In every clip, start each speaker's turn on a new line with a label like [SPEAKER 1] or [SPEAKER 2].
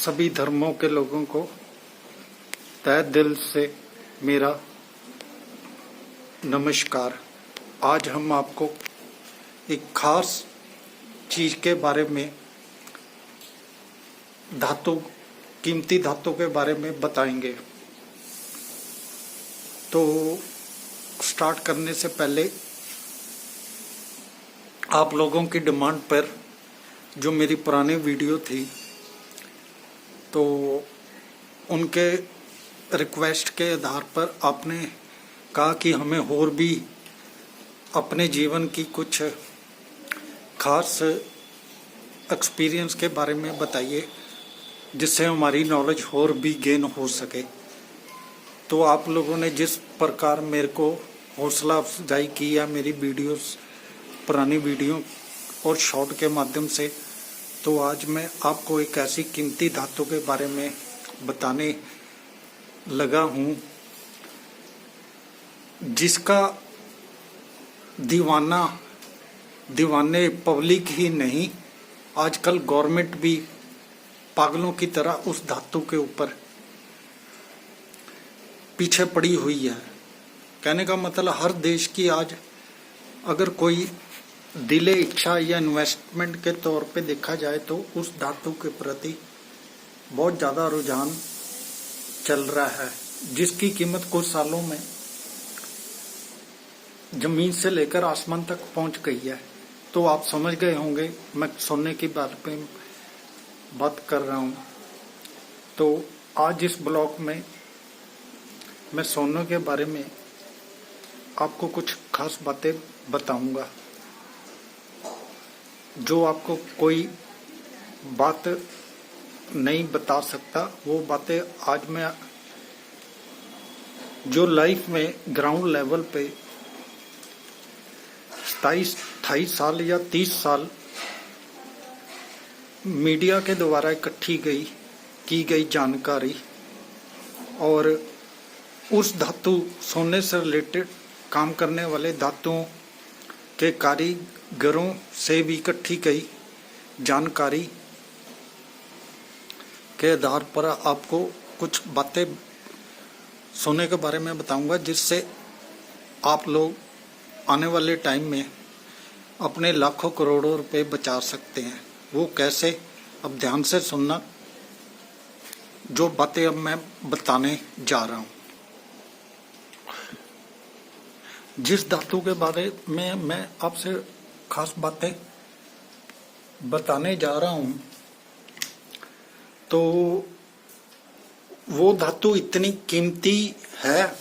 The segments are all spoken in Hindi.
[SPEAKER 1] सभी धर्मों के लोगों को तहे दिल से मेरा नमस्कार। आज हम आपको एक खास चीज के बारे में कीमती धातु के बारे में बताएंगे। तो स्टार्ट करने से पहले आप लोगों की डिमांड पर जो मेरी पुरानी वीडियो थी तो उनके रिक्वेस्ट के आधार पर आपने कहा कि हमें और भी अपने जीवन की कुछ खास एक्सपीरियंस के बारे में बताइए जिससे हमारी नॉलेज और भी गेन हो सके। तो आप लोगों ने जिस प्रकार मेरे को हौसला अफजाई की या मेरी वीडियोस पुरानी वीडियो और शॉर्ट के माध्यम से, तो आज मैं आपको एक ऐसी कीमती धातु के बारे में बताने लगा हूँ जिसका दीवाने पब्लिक ही नहीं, आजकल गवर्नमेंट भी पागलों की तरह उस धातु के ऊपर पीछे पड़ी हुई है। कहने का मतलब हर देश की आज अगर कोई दिले इच्छा या इन्वेस्टमेंट के तौर पे देखा जाए तो उस धातु के प्रति बहुत ज़्यादा रुझान चल रहा है, जिसकी कीमत कुछ सालों में जमीन से लेकर आसमान तक पहुंच गई है। तो आप समझ गए होंगे मैं सोने की बात कर रहा हूं। तो आज इस ब्लॉग में मैं सोने के बारे में आपको कुछ खास बातें बताऊंगा। जो आपको कोई बात नहीं बता सकता वो बातें आज मैं जो लाइफ में ग्राउंड लेवल पे 27-28 साल या 30 साल मीडिया के द्वारा इकट्ठी की गई जानकारी और उस धातु सोने से रिलेटेड काम करने वाले धातुओं के कारीगरों से भी इकट्ठी गई जानकारी के आधार पर आपको कुछ बातें सोने के बारे में बताऊंगा जिससे आप लोग आने वाले टाइम में अपने लाखों करोड़ों रुपए बचा सकते हैं। वो कैसे, अब ध्यान से सुनना जो बातें अब मैं बताने जा रहा हूं। जिस धातु के बारे में मैं आपसे खास बातें बताने जा रहा हूं तो वो धातु इतनी कीमती है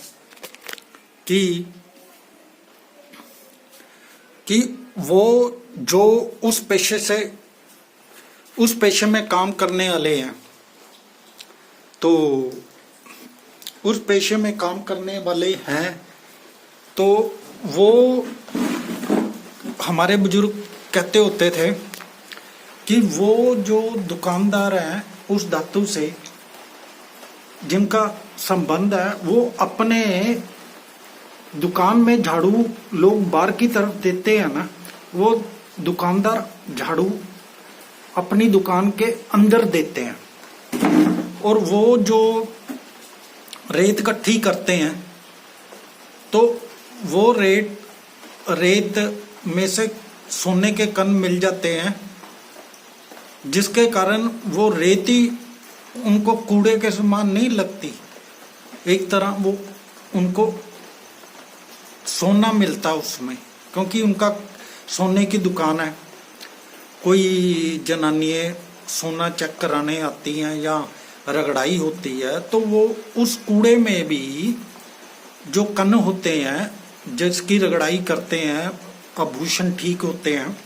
[SPEAKER 1] कि वो जो उस पेशे में काम करने वाले हैं, तो उस पेशे में काम करने वाले हैं तो वो हमारे बुजुर्ग कहते होते थे कि वो जो दुकानदार हैं उस धातु से जिनका संबंध है वो अपने दुकान में झाड़ू लोग बाहर की तरफ देते हैं ना, वो दुकानदार झाड़ू अपनी दुकान के अंदर देते हैं और वो जो रेत इकट्ठी करते हैं तो वो रेत में से सोने के कण मिल जाते हैं, जिसके कारण वो रेती उनको कूड़े के समान नहीं लगती। एक तरह वो उनको सोना मिलता उसमें, क्योंकि उनका सोने की दुकान है। कोई जनानियां सोना चेक कराने आती हैं या रगड़ाई होती है तो वो उस कूड़े में भी जो कण होते हैं जिसकी रगड़ाई करते हैं, आभूषण ठीक होते हैं,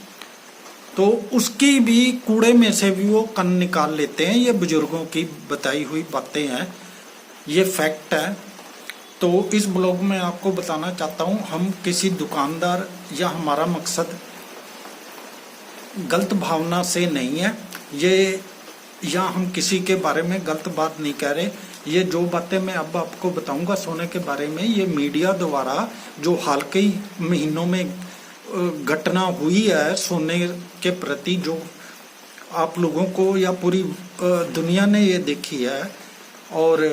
[SPEAKER 1] तो उसकी भी कूड़े में से भी वो कण निकाल लेते हैं। ये बुजुर्गों की बताई हुई बातें हैं, ये फैक्ट है। तो इस ब्लॉग में आपको बताना चाहता हूँ, हम किसी दुकानदार या हमारा मकसद गलत भावना से नहीं है ये, या हम किसी के बारे में गलत बात नहीं कह रहे। ये जो बातें मैं अब आपको बताऊंगा सोने के बारे में, ये मीडिया द्वारा जो हाल के महीनों में घटना हुई है सोने के प्रति, जो आप लोगों को या पूरी दुनिया ने ये देखी है। और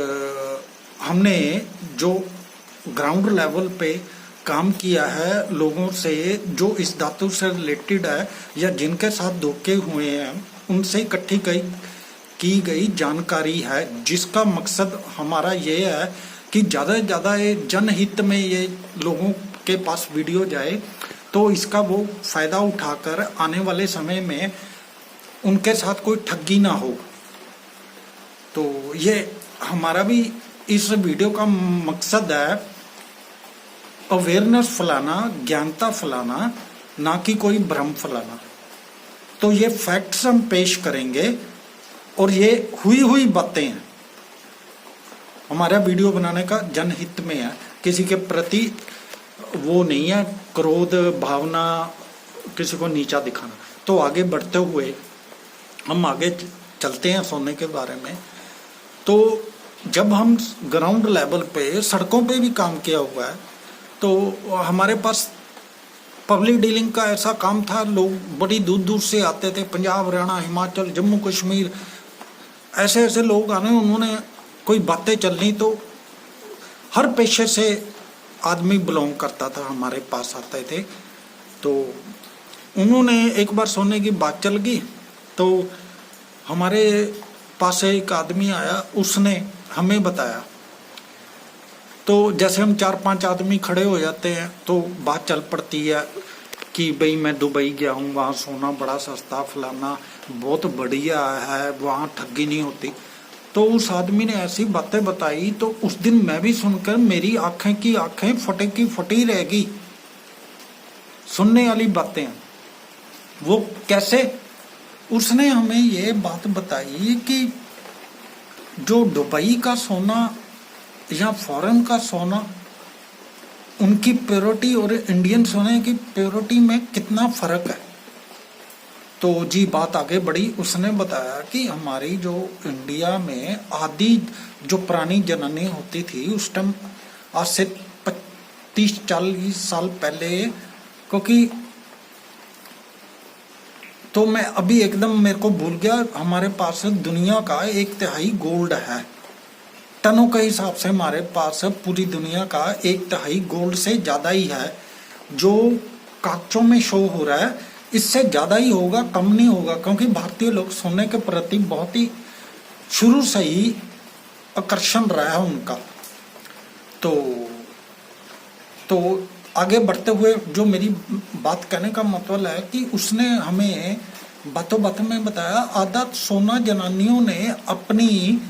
[SPEAKER 1] हमने जो ग्राउंड लेवल पे काम किया है लोगों से, जो इस धातु से रिलेटेड है या जिनके साथ धोखे हुए हैं, उनसे इकट्ठी की गई जानकारी है, जिसका मकसद हमारा ये है कि ज़्यादा से ज़्यादा ये जनहित में ये लोगों के पास वीडियो जाए, तो इसका वो फायदा उठाकर आने वाले समय में उनके साथ कोई ठगी ना हो। तो ये हमारा भी इस वीडियो का मकसद है अवेयरनेस फैलाना, ज्ञानता फैलाना, ना कि कोई भ्रम फैलाना। तो ये फैक्ट्स हम पेश करेंगे और ये हुई बातें हैं। हमारा वीडियो बनाने का जनहित में है, किसी के प्रति वो नहीं है क्रोध भावना, किसी को नीचा दिखाना। तो आगे बढ़ते हुए हम आगे चलते हैं सोने के बारे में। तो जब हम ग्राउंड लेवल पे सड़कों पे भी काम किया हुआ है, तो हमारे पास पब्लिक डीलिंग का ऐसा काम था, लोग बड़ी दूर दूर से आते थे, पंजाब हरियाणा हिमाचल जम्मू कश्मीर, ऐसे ऐसे लोग आने, उन्होंने कोई बातें चलनी, तो हर पेशे से आदमी बिलोंग करता था, हमारे पास आते थे। तो उन्होंने एक बार सोने की बात चल गई, तो हमारे पास एक आदमी आया, उसने हमें बताया। तो जैसे हम 4-5 आदमी खड़े हो जाते हैं तो बात चल पड़ती है कि भाई मैं दुबई गया हूँ, वहाँ सोना बड़ा सस्ता, फलाना बहुत बढ़िया है, वहाँ ठगी नहीं होती। तो उस आदमी ने ऐसी बातें बताई, तो उस दिन मैं भी सुनकर मेरी आंखें की आंखें फटे की फटी रह गई। सुनने वाली बातें वो कैसे, उसने हमें ये बात बताई कि जो दुबई का सोना या फॉरेन का सोना, उनकी प्योरिटी और इंडियन सोने की प्योरिटी में कितना फर्क है। तो जी बात आगे बढ़ी, उसने बताया कि हमारी जो इंडिया में आदि जो पुरानी जनानी होती थी उस टाइम, आज से 30-40 साल पहले, क्योंकि तो मैं अभी एकदम मेरे को भूल गया, हमारे पास दुनिया का 1/3 गोल्ड है, टनों के हिसाब से हमारे पास पूरी दुनिया का 1/3 गोल्ड से ज्यादा ही है। जो कागजों में शो हो रहा है इससे ज्यादा ही होगा, कम नहीं होगा, क्योंकि भारतीय लोग सोने के प्रति बहुत ही शुरू से ही आकर्षण रहा है उनका। तो आगे बढ़ते हुए जो मेरी बात कहने का मतलब है कि उसने हमें बातों बातों में बताया, आधा सोना जनानियों ने अपनी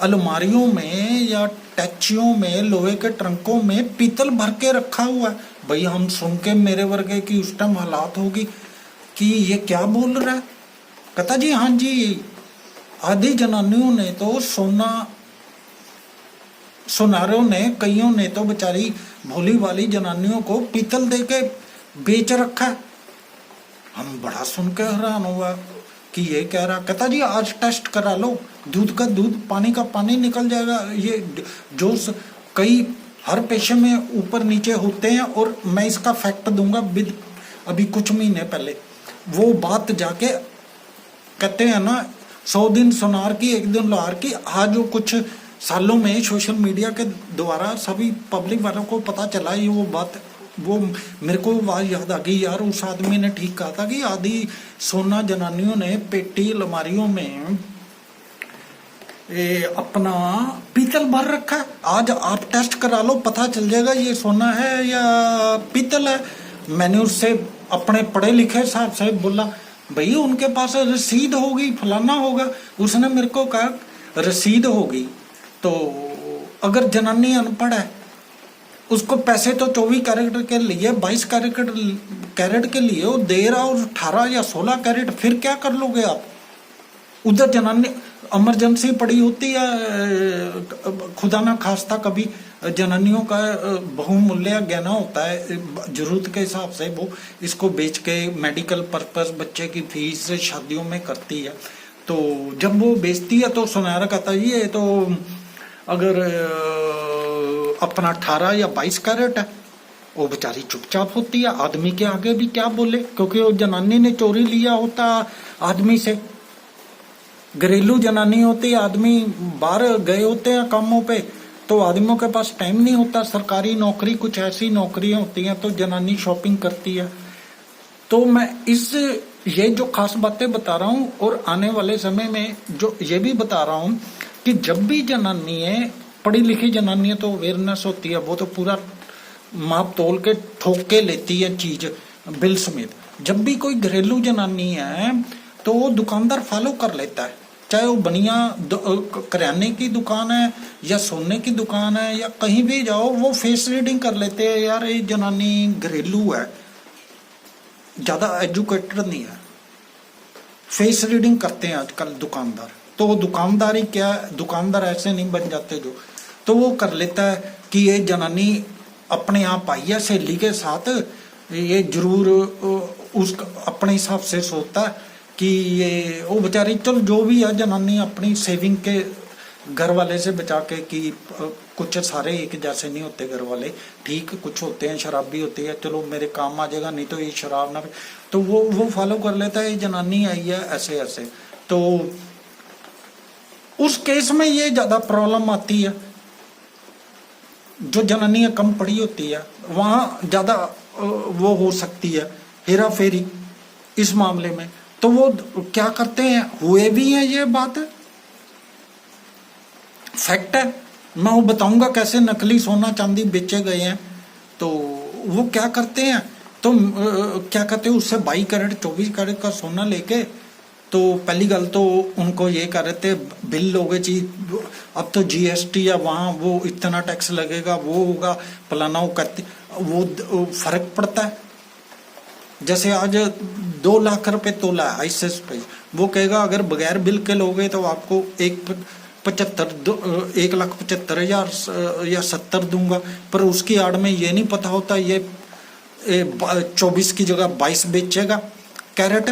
[SPEAKER 1] अलमारियों में या टैचियों में, लोहे के ट्रंकों में पीतल भर के रखा हुआ है। भाई हम सुन के मेरे वर्गे की उस टाइम हालात होगी कि ये क्या बोल रहा है। कहता जी हाँ जी, आधी जनानियों ने तो सुनारों ने, कईयों ने तो बेचारी भोली वाली जनानियों को पीतल दे के बेच रखा है। हम बड़ा सुन के हैरान हुआ कि ये कह रहा। कहता जी आज टेस्ट करा लो, दूध का दूध, पानी का पानी निकल जाएगा। ये जो कई हर पेशे में ऊपर नीचे होते हैं, और मैं इसका फैक्ट दूंगा विद अभी कुछ महीने पहले वो बात जाके कहते हैं ना 100 दिन सुनार की 1 दिन लोहार की। आज जो कुछ सालों में सोशल मीडिया के द्वारा सभी पब्लिक वालों को पता चला, ये वो बात, वो मेरे को बात याद आ गई यार। उस आदमी ने ठीक कहा था कि आधी सोना जनानियों ने पेटी अलमारियों में अपना पीतल भर रखा है। आज आप टेस्ट करा लो, पता चल जाएगा ये सोना है या पीतल है। मैंने उससे अपने पढ़े लिखे हिसाब से बोला, भैया उनके पास रसीद होगी, फलाना होगा। उसने मेरे को कहा रसीद होगी, तो अगर जनानी अनपढ़ है उसको पैसे तो 24 कैरेट के लिए 22 कैरेट के लिए वो दे रहा, और 18 या 16 कैरेट, फिर क्या कर लोगे आप। उधर जनानी इमरजेंसी पड़ी होती है, खुदा ना खास्ता कभी जनानियों का बहुमूल्य गहना होता है, जरूरत के हिसाब से वो इसको बेच के मेडिकल पर्पस, बच्चे की फीस, शादियों में करती है। तो जब वो बेचती है तो सुनहरा कहता है ये तो अगर अपना 18 या 22 कैरेट है। वो बेचारी चुपचाप होती है, आदमी के आगे भी क्या बोले, क्योंकि वो जनानी ने चोरी लिया होता आदमी से। घरेलू जनानी होती है, आदमी बाहर गए होते हैं कामों पे, तो आदमियों के पास टाइम नहीं होता। सरकारी नौकरी, कुछ ऐसी नौकरियां होती हैं तो जनानी शॉपिंग करती है। तो मैं ये जो खास बातें बता रहा हूं, और आने वाले समय में जो ये भी बता रहा हूं कि जब भी जनानी है, पढ़ी लिखी जनानी है तो अवेयरनेस होती है, वो तो पूरा माप तोल के ठोक के लेती है चीज बिल समेत। जब भी कोई घरेलू जनानी है तो वो दुकानदार फॉलो कर लेता है, चाहे वो बनिया करियाने की दुकान है या सोने की दुकान है या कहीं भी जाओ, वो फेस रीडिंग कर लेते हैं, यार ये जनानी घरेलू है, ज्यादा एजुकेटेड नहीं है। फेस रीडिंग करते हैं आजकल दुकानदार। तो वो दुकानदार ही क्या, दुकानदार ऐसे नहीं बन जाते जो, तो वो कर लेता है कि ये जनानी अपने आप आई है सहेली के साथ, ये जरूर उस अपने हिसाब से सोचता है कि ये वो बेचारी, चल जो भी है, जनानी अपनी सेविंग के घर वाले से बचा के, कि कुछ सारे एक जैसे नहीं होते घर वाले, ठीक कुछ होते हैं शराबी होती है, चलो मेरे काम आ जाएगा, नहीं तो ये शराब ना, तो वो फॉलो कर लेता है, ये जनानी आई है ऐसे ऐसे। तो उस केस में ये ज्यादा प्रॉब्लम आती है। जो जनानियां कम पढ़ी होती है वहां ज्यादा वो हो सकती है हेरा फेरी इस मामले में। तो वो क्या करते हैं, हुए भी हैं, ये बात फैक्ट है। मैं वो बताऊंगा कैसे नकली सोना चांदी बेचे गए हैं। तो वो क्या करते हैं, तो क्या कहते हैं, उससे 22 कैरेट 24 कैरेट का सोना लेके, तो पहली गल तो उनको ये कर रहे थे, बिल लोगे जी, अब तो जीएसटी या वहाँ वो इतना टैक्स लगेगा, वो होगा फलाना, वो फर्क पड़ता है। जैसे आज 2 लाख रुपए तोला है आईसीएस पे, वो कहेगा अगर बगैर बिल के लोगे तो आपको 1,75,000 या 70 दूंगा, पर उसकी आड़ में ये नहीं पता होता ये 24 की जगह 22 बेचेगा कैरेट।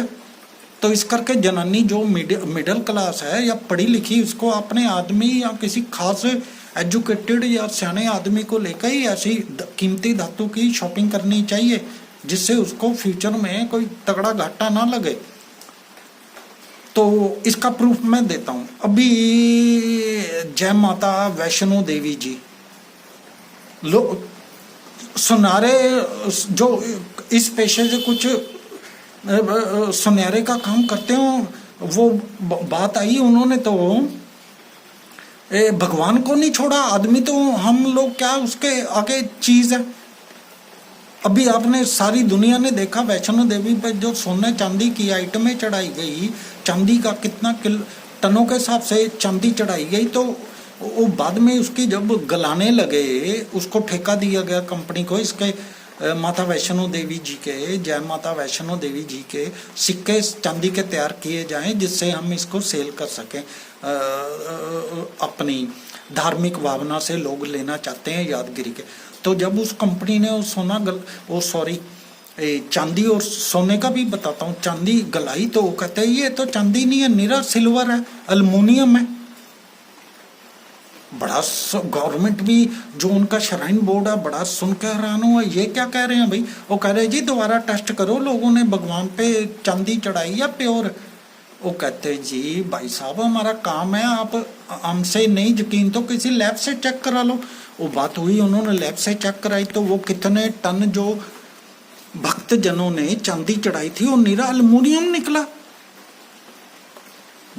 [SPEAKER 1] तो इस करके जनानी जो मिडिल क्लास है या पढ़ी लिखी, उसको अपने आदमी या किसी खास एजुकेटेड या सियाने आदमी को लेकर ही ऐसी कीमती धातु की शॉपिंग करनी चाहिए, जिससे उसको फ्यूचर में कोई तगड़ा घाटा ना लगे। तो इसका प्रूफ मैं देता हूं। अभी जय माता वैष्णो देवी जी, सुनारे जो इस पेशे से कुछ सुनहरे का काम करते हो, वो बात आई, उन्होंने तो भगवान को नहीं छोड़ा, आदमी तो हम लोग क्या उसके आगे चीज है। अभी आपने सारी दुनिया ने देखा वैष्णो देवी पे जो सोने चांदी की आइटमें चढ़ाई गई, चांदी का कितना टनों के हिसाब से चांदी चढ़ाई गई, तो वो बाद में उसकी जब गलाने लगे, उसको ठेका दिया गया कंपनी को, इसके माता वैष्णो देवी जी के, जय माता वैष्णो देवी जी के सिक्के चांदी के तैयार किए जाएं, जिससे हम इसको सेल कर सकें। अपनी धार्मिक भावना से लोग लेना चाहते हैं यादगिरी के। तो जब उस कंपनी ने चांदी और सोने का भी बताता हूँ, चांदी गलाई, तो वो कहते हैं ये तो चांदी नहीं है, निरा सिल्वर है, एल्युमिनियम है। बड़ा गवर्नमेंट भी जो उनका श्राइन बोर्ड है, बड़ा सुन के हैरान हुआ, ये क्या कह रहे हैं भाई। वो कह रहे हैं जी दोबारा टेस्ट करो, लोगों ने भगवान पे चांदी चढ़ाई या प्योर। वो कहते जी भाई साहब हमारा काम है, आप हमसे नहीं यकीन तो किसी लैब से चेक करा लो। वो बात हुई, उन्होंने लैब से चेक कराई, तो वो कितने टन जो भक्त जनों ने चांदी चढ़ाई थी वो निरा एल्युमिनियम निकला।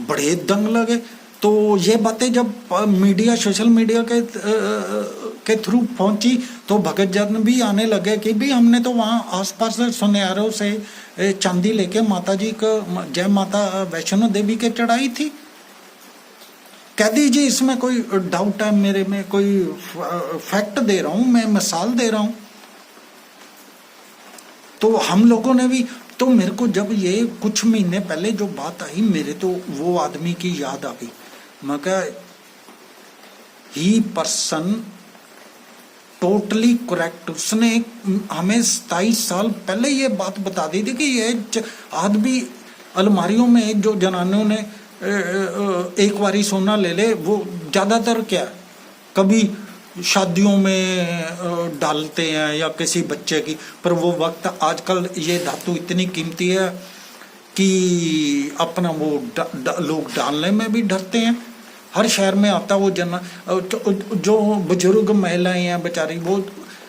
[SPEAKER 1] बड़े दंग लगे। तो ये बातें जब मीडिया, सोशल मीडिया के थ्रू पहुंची, तो भगत जन भी आने लगे कि भी हमने तो वहाँ आसपास सुनहरों से चांदी लेके माता जी को, जय माता वैष्णो देवी के चढ़ाई थी। कह दीजिए इसमें कोई डाउट है मेरे में, कोई फैक्ट दे रहा हूं मैं, मिसाल दे रहा हूं। तो हम लोगों ने भी, तो मेरे को जब ये कुछ महीने पहले जो बात आई, मेरे तो वो आदमी की याद आ गई। मैं कहा ही पर्सन टोटली करेक्ट, उसने हमें 27 साल पहले ये बात बता दी थी कि ये आदमी अलमारियों में जो जनानियों ने एक बारी सोना ले ले, वो ज्यादातर क्या कभी शादियों में डालते हैं या किसी बच्चे की, पर वो वक्त आजकल ये धातु इतनी कीमती है कि अपना वो लोग डालने में भी डरते हैं। हर शहर में आता वो जो बुजुर्ग महिलाएं हैं बेचारी, वो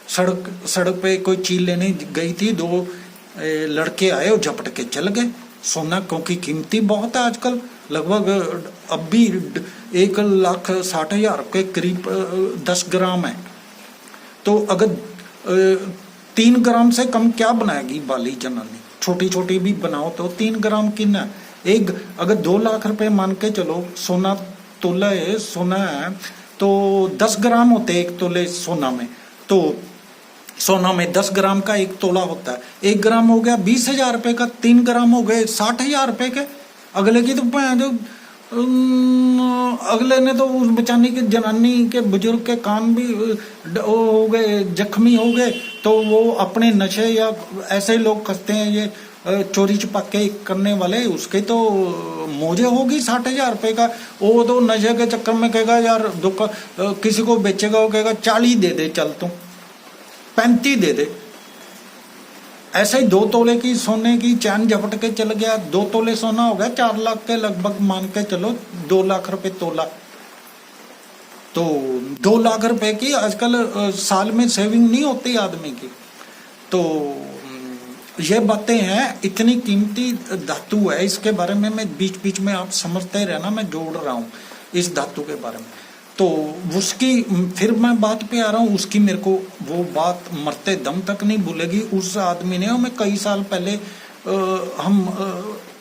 [SPEAKER 1] सड़क पे कोई चीज लेने गई थी, दो लड़के आए और झपट के चल गए। सोना क्योंकि कीमती बहुत है आजकल, लगभग अब भी 1,60,000 के करीब 10 ग्राम है। तो अगर 3 ग्राम से कम क्या बनाएगी बाली जनानी, छोटी छोटी भी बनाओ तो 3 ग्राम की ना। एक अगर 2 लाख रुपए मान के चलो, सोना तोला है, सोना है तो 10 ग्राम होते हैं एक तोले सोना में। तो सोना में 10 ग्राम का 1 तोला होता है, 1 ग्राम हो गया 20,000 रुपए का, 3 ग्राम हो गए 60,000 रुपए के। अगले की तो अगले ने तो उस बेचारी के जनानी के बुजुर्ग के कान भी हो गए, जख्मी हो गए। तो वो अपने नशे या ऐसे लोग करते हैं ये चोरी चपाके करने वाले, उसके तो मौजे होगी 60,000 रुपए का। वो तो नशे के चक्कर में कहेगा यार किसी को बेचेगा, वो कहेगा 40 दे दे, चल तू 35 दे दे। ऐसे ही 2 तोले की सोने की चैन झपट के चल गया, 2 तोले सोना हो गया 4 लाख के लगभग, मान के चलो 2 लाख रुपए तोला। तो 2 लाख रुपए की आजकल साल में सेविंग नहीं होती आदमी की। तो ये बातें हैं, इतनी कीमती धातु है, इसके बारे में मैं बीच बीच में आप समझते रहना, मैं जोड़ रहा हूँ इस धातु के बारे में। तो उसकी फिर मैं बात पे आ रहा हूँ, उसकी मेरे को वो बात मरते दम तक नहीं भूलेगी। उस आदमी ने, हमें कई साल पहले हम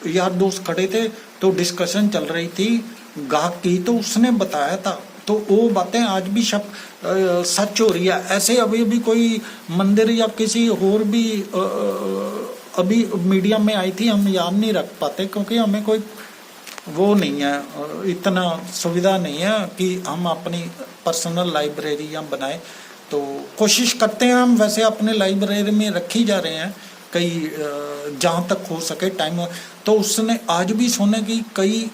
[SPEAKER 1] यार दोस्त खड़े थे तो डिस्कशन चल रही थी गाहक की, तो उसने बताया था। तो वो बातें आज भी सच हो रही है। ऐसे अभी भी कोई मंदिर या किसी और भी अभी मीडिया में आई थी, हम याद नहीं रख पाते क्योंकि हमें कोई वो नहीं है, इतना सुविधा नहीं है कि हम अपनी पर्सनल लाइब्रेरी या बनाए। तो कोशिश करते हैं हम, वैसे अपने लाइब्रेरी में रखी जा रहे हैं कई, जहाँ तक हो सके टाइम। तो उसने आज भी सोने की कई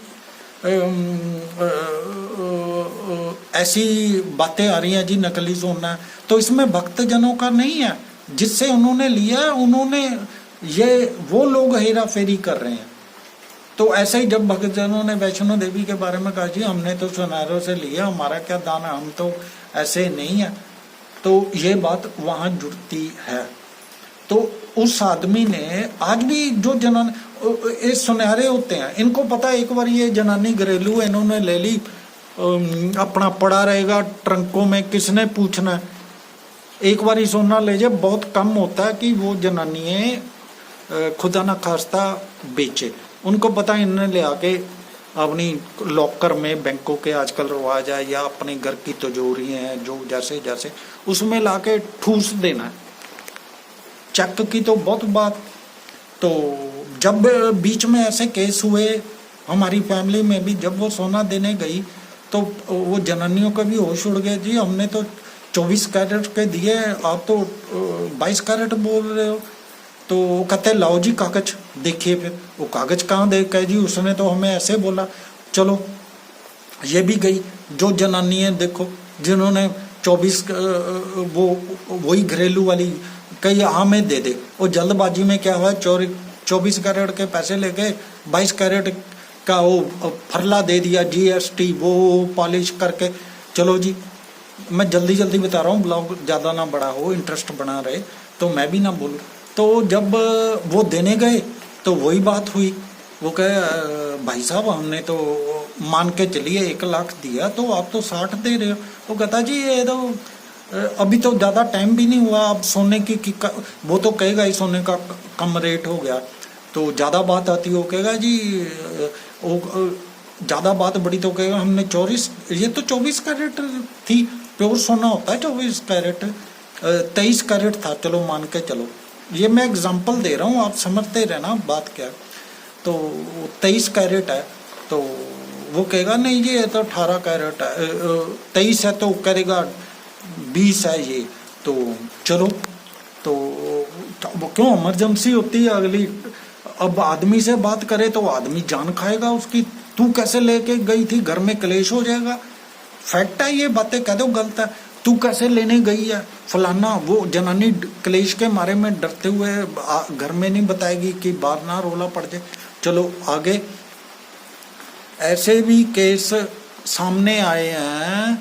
[SPEAKER 1] ऐसी बातें आ रही हैं जी, नकली सोना। तो इसमें भक्तजनों का नहीं है, जिससे उन्होंने लिया उन्होंने, ये वो लोग हेरा फेरी कर रहे हैं। तो ऐसे ही जब भक्तजनों ने वैष्णो देवी के बारे में कहा जी हमने तो सुनारों से लिया, हमारा क्या दान है, हम तो ऐसे नहीं है, तो ये बात वहां जुड़ती है। तो उस आदमी ने आज भी जो ये सुनहरे होते हैं, इनको पता है एक बार ये जनानी घरेलू है, इन्होंने ले ली, अपना पड़ा रहेगा ट्रंकों में, किसने पूछना है। एक बार ही सोना ले जाए, बहुत कम होता है कि वो जनानियाँ खुदा ना खास्ता बेचे। उनको पता है इन्हें ले आके अपनी लॉकर में, बैंकों के आजकल रिवाज है, या अपने घर की तिजोरी हैं जो जैसे जैसे उसमें लाके ठूस देना है। चेक की तो बहुत बात। तो जब बीच में ऐसे केस हुए हमारी फैमिली में भी, जब वो सोना देने गई तो वो जनानियों का भी होश उड़ गया जी, हमने तो 24 कैरेट के दिए, आप तो 22 कैरेट बोल रहे हो। तो कहते लाओ जी कागज देखिए। फिर वो कागज कहाँ देख के जी, उसने तो हमें ऐसे बोला। चलो ये भी गई, जो जनानी है देखो जिन्होंने 24 वही घरेलू वाली कही हमें दे दे, वो जल्दबाजी में क्या हुआ, 24 कैरेट के पैसे लेके 22 कैरेट का वो फरला दे दिया, GST वो पॉलिश करके। चलो जी, मैं जल्दी जल्दी बता रहा हूँ, ब्लॉग ज़्यादा ना बड़ा हो, इंटरेस्ट बना रहे, तो मैं भी ना बोलूँ। तो जब वो देने गए तो वही बात हुई, वो कहे भाई साहब हमने तो मान के चलिए 1 लाख दिया, तो आप तो 60 दे रहे हो। वो कहता जी ये तो अभी तो ज़्यादा टाइम भी नहीं हुआ, अब सोने की वो तो कहेगा ही सोने का कम रेट हो गया, तो ज़्यादा बात आती, वो कहेगा जी वो ज़्यादा बात बड़ी, तो कहेगा हमने 24, ये तो 24 कैरेट थी, प्योर सोना होता है 24 कैरेट, 23 कैरेट था, चलो मान के चलो। ये मैं एग्जांपल दे रहा हूँ, आप समझते रहना बात क्या। तो 23 कैरेट है, तो वो कहेगा नहीं जी ये तो 18 कैरेट है, 23 है, तो करेगा 20 है ये, तो चलो। तो वो क्यों इमरजेंसी होती है अगली, अब आदमी से बात करे तो आदमी जान खाएगा उसकी, तू कैसे लेके गई थी, घर में क्लेश हो जाएगा। फैक्ट है, ये बातें कह दो गलत है, तू कैसे लेने गई है फलाना। वो जनानी क्लेश के मारे में डरते हुए घर में नहीं बताएगी कि बाहर ना रोला पड़ जाए, चलो आगे ऐसे भी केस सामने आए हैं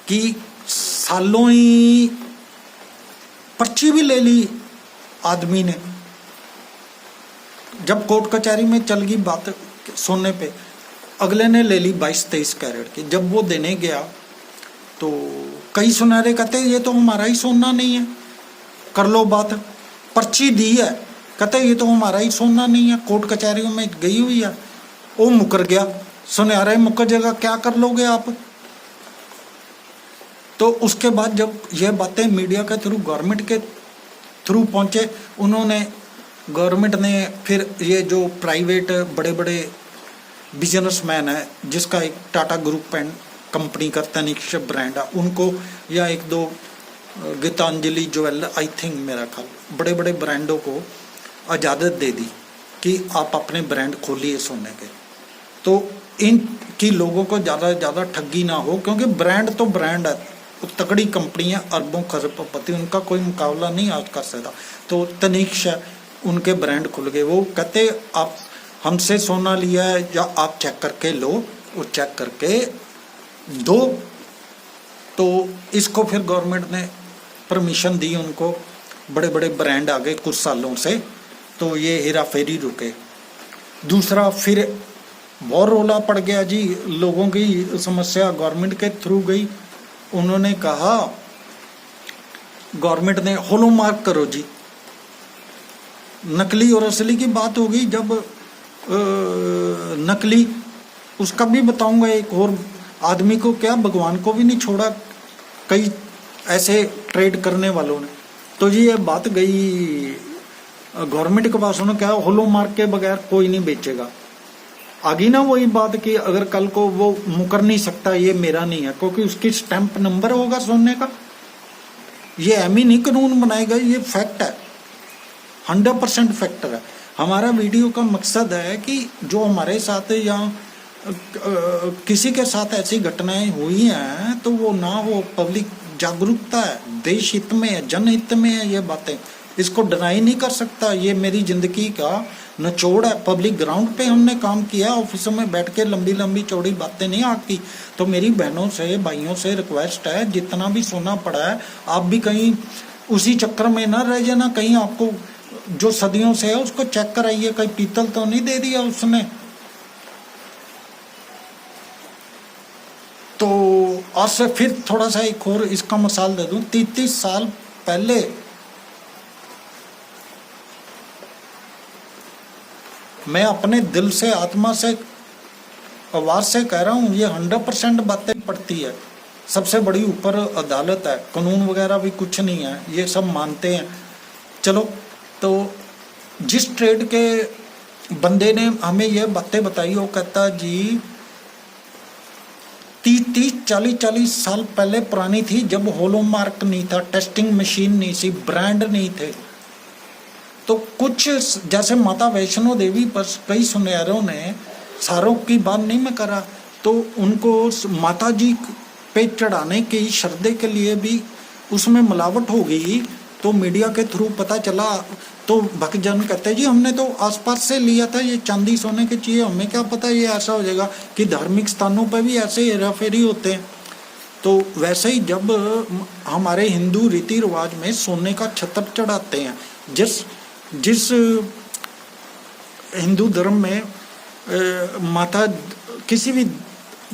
[SPEAKER 1] कि सालों ही पर्ची भी ले ली आदमी ने। जब कोर्ट कचहरी में चल गई बात सोने पे, अगले ने ले ली 22-23 कैरेट की। जब वो देने गया तो कई सुनारे कहते ये तो हमारा ही सोना नहीं है, कर लो बात। पर्ची दी है, कहते ये तो हमारा ही सोना नहीं है, कोर्ट कचहरियों में गई हुई है। वो मुकर गया, सुनहरा मुकर जाएगा, क्या कर लोगे आप। तो उसके बाद जब ये बातें मीडिया के थ्रू, गवर्नमेंट के थ्रू पहुंचे, उन्होंने गवर्नमेंट ने फिर ये जो प्राइवेट बड़े बड़े बिजनेसमैन है, जिसका एक टाटा ग्रुप एंड कंपनी का तनिष्क ब्रांड है, उनको या एक दो गीतांजलि ज्वेलर, आई थिंक मेरा ख्याल, बड़े बड़े ब्रांडों को इजाज़त दे दी कि आप अपने ब्रांड खोलिए सोने के। तो इन की लोगों को ज़्यादा से ज़्यादा ठगी ना हो, क्योंकि ब्रांड तो ब्रांड है, तगड़ी कंपनी है, अरबों खरबपति, उनका कोई मुकाबला नहीं आज कर सकता। तो तनिष्क उनके ब्रांड खुल गए। वो कहते आप हमसे सोना लिया है या आप चेक करके लो, वो चेक करके दो। तो इसको फिर गवर्नमेंट ने परमिशन दी उनको, बड़े बड़े ब्रांड आ गए कुछ सालों से, तो ये हेरा फेरी रुके। दूसरा फिर बहुत रोला पड़ गया जी, लोगों की समस्या गवर्नमेंट के थ्रू गई। उन्होंने कहा, गवर्नमेंट ने हॉलोमार्क करो जी। नकली और असली की बात हो गई। जब नकली, उसका भी बताऊंगा, एक और आदमी को क्या, भगवान को भी नहीं छोड़ा कई ऐसे ट्रेड करने वालों ने। तो जी ये बात गई गवर्नमेंट के पास, उन्होंने कहा हॉलोमार्क के बगैर कोई नहीं बेचेगा। आगे ना वही बात कि अगर कल को वो मुकर नहीं सकता ये मेरा नहीं है, क्योंकि उसकी स्टैंप नंबर होगा सोने का। ये एम ही नहीं कानून बनाएगा, ये फैक्ट है, 100% फैक्टर है। हमारा वीडियो का मकसद है कि जो हमारे साथ या किसी के साथ ऐसी घटनाएं हुई हैं तो वो ना हो, पब्लिक जागरूकता है, देश हित में है, जनहित में है ये बातें, इसको डिनाई नहीं कर सकता। ये मेरी जिंदगी का निचोड़ है, पब्लिक ग्राउंड पे हमने काम किया, ऑफिसों में बैठ के लंबी लंबी चौड़ी बातें नहीं आती। तो मेरी बहनों से भाइयों से रिक्वेस्ट है, जितना भी सोना पड़ा है आप भी कहीं उसी चक्कर में ना रह जाना, कहीं आपको जो सदियों से है उसको चेक कराइए, कहीं पीतल तो नहीं दे दिया उसने। तो आज से फिर थोड़ा सा एक और इसका मिसाल दे दूं, 33 साल पहले मैं अपने दिल से, आत्मा से, आवाज से कह रहा हूं, ये 100% बातें पड़ती है। सबसे बड़ी ऊपर अदालत है, कानून वगैरह भी कुछ नहीं है, ये सब मानते हैं। चलो, तो जिस ट्रेड के बंदे ने हमें ये बातें बताई, वो कहता जी 30 40 साल पहले पुरानी थी, जब हॉलोमार्क नहीं था, टेस्टिंग मशीन नहीं थी, ब्रांड नहीं थे। तो कुछ जैसे माता वैष्णो देवी पर कई सुनहरों ने, सारों की बात नहीं मैं करा, तो उनको माता जी पे चढ़ाने की श्रद्धे के लिए भी उसमें मिलावट हो गई। तो मीडिया के थ्रू पता चला, तो भक्तजन कहते जी हमने तो आसपास से लिया था, ये चांदी सोने की चाहिए, हमें क्या पता ये ऐसा हो जाएगा कि धार्मिक स्थानों पर भी ऐसे हेरा फेरी होते हैं। तो वैसे ही जब हमारे हिंदू रीति रिवाज में सोने का छत्र चढ़ाते हैं, जिस हिंदू धर्म में माता किसी भी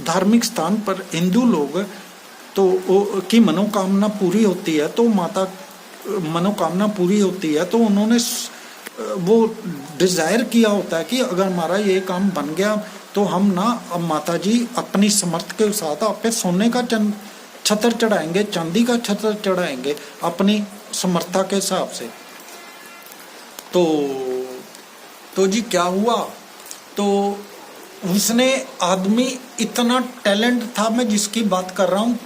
[SPEAKER 1] धार्मिक स्थान पर हिंदू लोग तो की मनोकामना पूरी होती है, तो माता मनोकामना पूरी होती है, तो उन्होंने वो डिजायर किया होता है कि अगर हमारा ये काम बन गया तो हम ना माता जी अपनी समर्थ के साथ आप पे सोने का छत्र चढ़ाएंगे, चांदी का छत्र चढ़ाएंगे अपनी समर्था के हिसाब से। तो जी क्या हुआ, तो उसने आदमी इतना टैलेंट था, मैं जिसकी बात कर रहा हूँ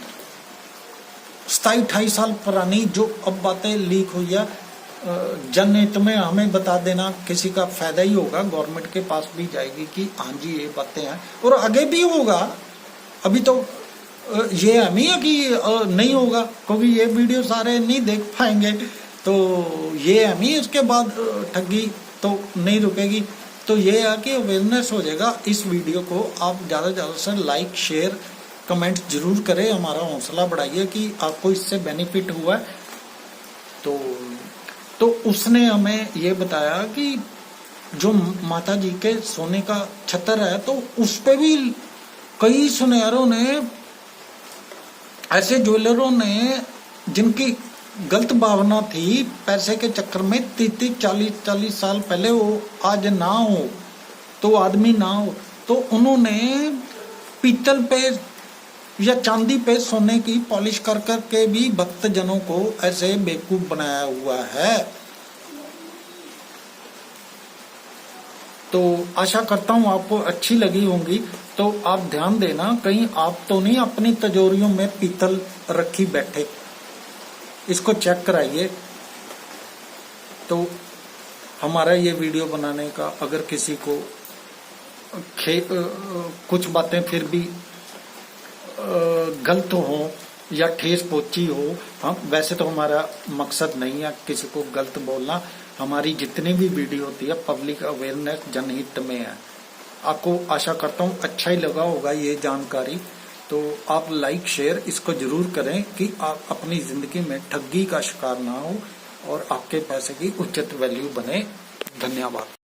[SPEAKER 1] 27-28 साल पुरानी जो अब बातें लीक हुई है, जनहित में हमें बता देना, किसी का फायदा ही होगा, गवर्नमेंट के पास भी जाएगी कि हाँ जी ये बातें हैं, और आगे भी होगा। अभी तो ये हम ही है कि नहीं होगा, क्योंकि ये वीडियो सारे नहीं देख पाएंगे, तो ये है नहीं, उसके बाद ठगी तो नहीं रुकेगी। तो ये है कि अवेयरनेस हो जाएगा। इस वीडियो को आप ज़्यादा से ज़्यादा से लाइक शेयर कमेंट जरूर करें, हमारा हौसला बढ़ाइए कि आपको इससे बेनिफिट हुआ है। तो उसने हमें ये बताया कि जो माता जी के सोने का छतर है, तो उस पे भी कई सुनहरों ने, ऐसे ज्वेलरों ने जिनकी गलत भावना थी पैसे के चक्कर में, 30-40 साल पहले वो आज ना हो तो आदमी ना हो, तो उन्होंने पीतल पे या चांदी पे सोने की पॉलिश कर कर के भी भक्त जनों को ऐसे बेवकूफ बनाया हुआ है। तो आशा करता हूं आपको अच्छी लगी होंगी। तो आप ध्यान देना, कहीं आप तो नहीं अपनी तिजोरियों में पीतल रखी बैठे, इसको चेक कराइए। तो हमारा ये वीडियो बनाने का अगर किसी को कुछ बातें फिर भी गलत हो या ठेस पहुंची हो, हम वैसे तो हमारा मकसद नहीं है किसी को गलत बोलना। हमारी जितनी भी वीडियो होती है पब्लिक अवेयरनेस जनहित में है। आपको आशा करता हूँ अच्छा ही लगा होगा ये जानकारी। तो आप लाइक शेयर इसको जरूर करें कि आप अपनी जिंदगी में ठगी का शिकार ना हो और आपके पैसे की उचित वैल्यू बने। धन्यवाद।